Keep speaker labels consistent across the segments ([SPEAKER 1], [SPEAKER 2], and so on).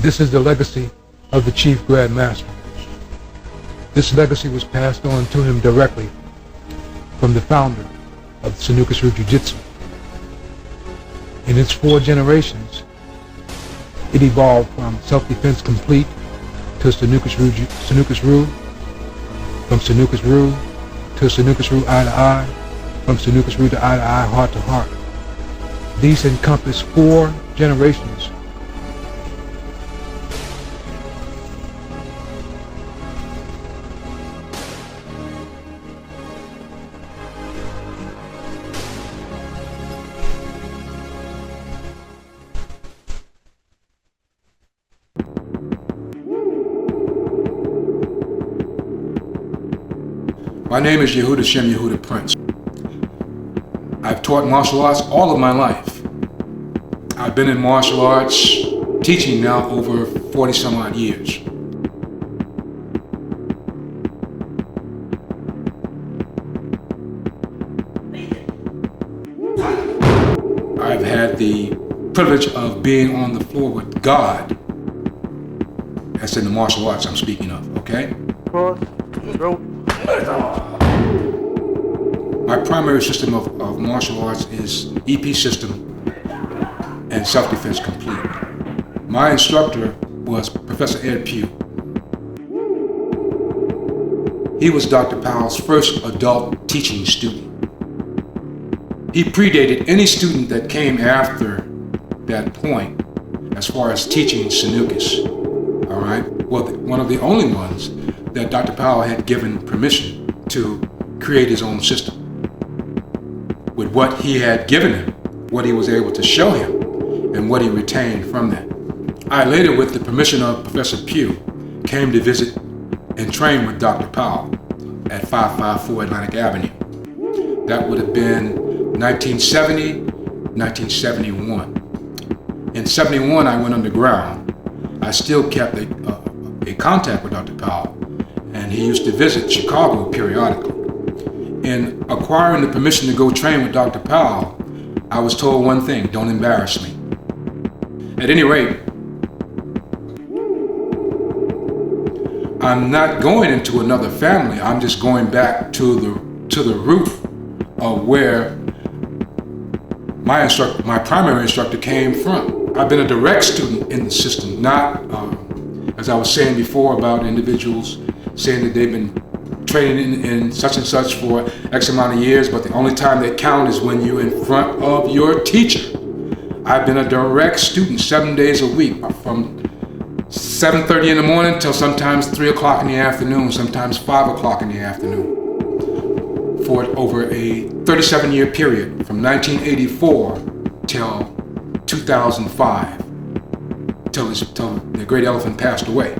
[SPEAKER 1] This is the legacy of the Chief GrandMaster. This legacy was passed on to him directly from the founder of Sanuces Jiu-Jitsu. In its 4 generations, it evolved from self-defense complete to Sanuces Ru, from Sanuces Ru to Sanuces Ru eye to eye, from Sanuces Ru to eye, heart to heart. These encompass 4 generations.
[SPEAKER 2] My name is Yahudah Shem Yahudah Prince. I've taught martial arts all of my life. I've been in martial arts teaching now over 40 some odd years. I've had the privilege of being on the floor with God. That's in the martial arts I'm speaking of, okay? My primary system of martial arts is EP system and self-defense complete. My instructor was Professor Ed Pugh. He was Dr. Powell's first adult teaching student. He predated any student that came after that point as far as teaching Sanuces, all right? Well, one of the only ones that Dr. Powell had given permission to create his own system. With what he had given him, what he was able to show him, and what he retained from that. I later, with the permission of Professor Pugh, came to visit and train with Dr. Powell at 554 Atlantic Avenue. That would have been 1970, 1971. In 71, I went underground. I still kept a contact with Dr. Powell, and he used to visit Chicago periodically. In acquiring the permission to go train with Dr. Powell, I was told one thing: don't embarrass me. At any rate, I'm not going into another family. I'm just going back to the root of where my primary instructor came from. I've been a direct student in the system, not as I was saying before about individuals saying that they've been training in such and such for X amount of years, but the only time they count is when you're in front of your teacher. I've been a direct student 7 days a week, from 7:30 in the morning till sometimes 3 o'clock in the afternoon, sometimes 5 o'clock in the afternoon, for over a 37-year period, from 1984 till 2005, till the great elephant passed away.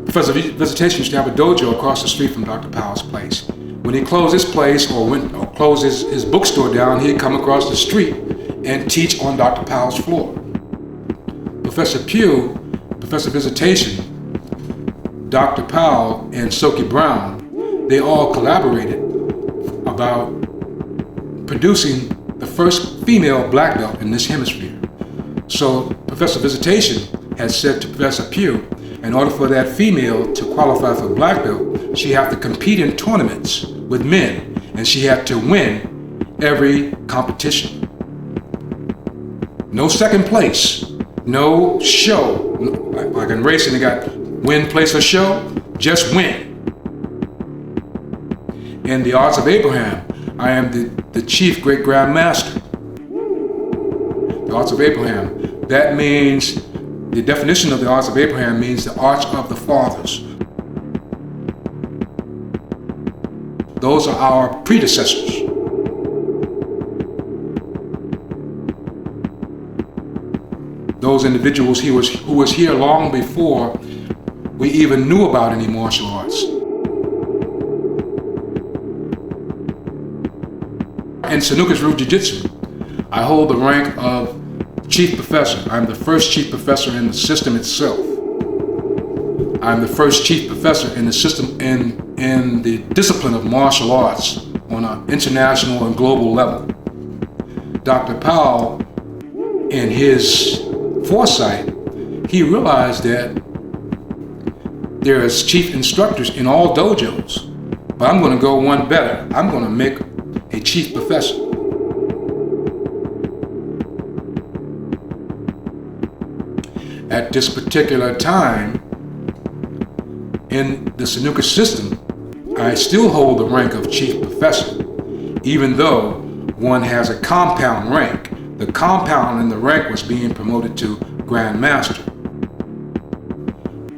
[SPEAKER 2] Professor Visitation used to have a dojo across the street from Dr. Powell's place. When he closed his place or closed his bookstore down, he'd come across the street and teach on Dr. Powell's floor. Professor Pugh, Professor Visitation, Dr. Powell, and Soki Brown, they all collaborated about producing the first female black belt in this hemisphere. So Professor Visitation had said to Professor Pugh, in order for that female to qualify for black belt, she had to compete in tournaments with men, and she had to win every competition. No second place, no show. Like in racing, they got win, place, or show, just win. In the arts of Abraham, I am the chief great GrandMaster. The arts of Abraham, that means, the definition of the arts of Abraham means the arts of the fathers. Those are our predecessors. Those individuals who was here long before we even knew about any martial arts. In Sanuces Jiu-Jitsu, I hold the rank of Chief Professor. I'm the first Chief Professor in the system itself. I'm the first Chief Professor in the system in the discipline of martial arts on an international and global level. Dr. Powell, in his foresight, he realized that there is chief instructors in all dojos, but I'm going to go one better. I'm going to make a chief professor. At this particular time in the Sanuces system, I still hold the rank of chief professor, even though one has a compound rank. The compound in the rank was being promoted to GrandMaster.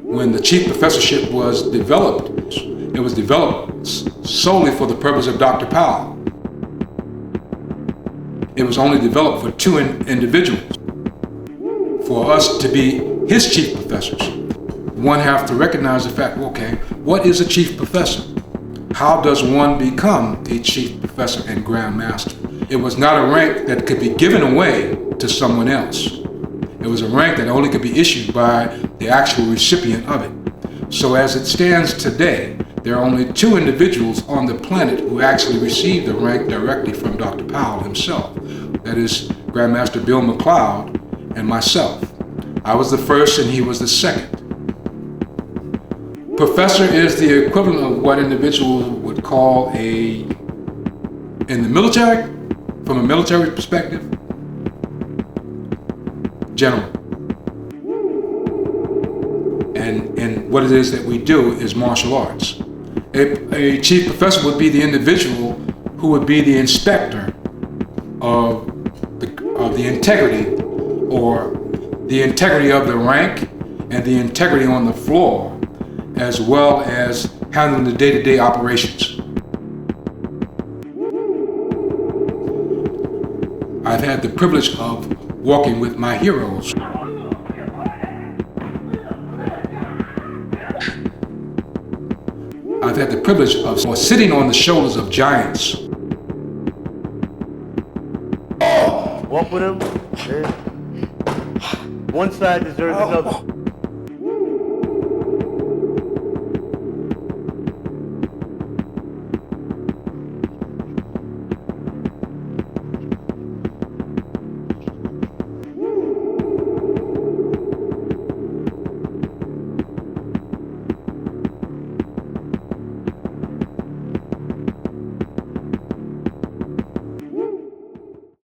[SPEAKER 2] When the chief professorship was developed, it was developed solely for the purpose of Dr. Powell. It was only developed for two individuals. For us to be his chief professors, one have to recognize the fact, okay, what is a chief professor? How does one become a chief professor and GrandMaster? It was not a rank that could be given away to someone else. It was a rank that only could be issued by the actual recipient of it. So as it stands today, there are only two individuals on the planet who actually received the rank directly from Dr. Powell himself. That is GrandMaster Bill McLeod and myself. I was the first and he was the second. Professor is the equivalent of what individuals would call in the military, from a military perspective, general. And what it is that we do is martial arts. A chief professor would be the individual who would be the inspector of the integrity, or the integrity of the rank and the integrity on the floor, as well as handling the day-to-day operations. I've had the privilege of walking with my heroes. I've had the privilege of sitting on the shoulders of giants.
[SPEAKER 3] Walk with him. One side deserves another.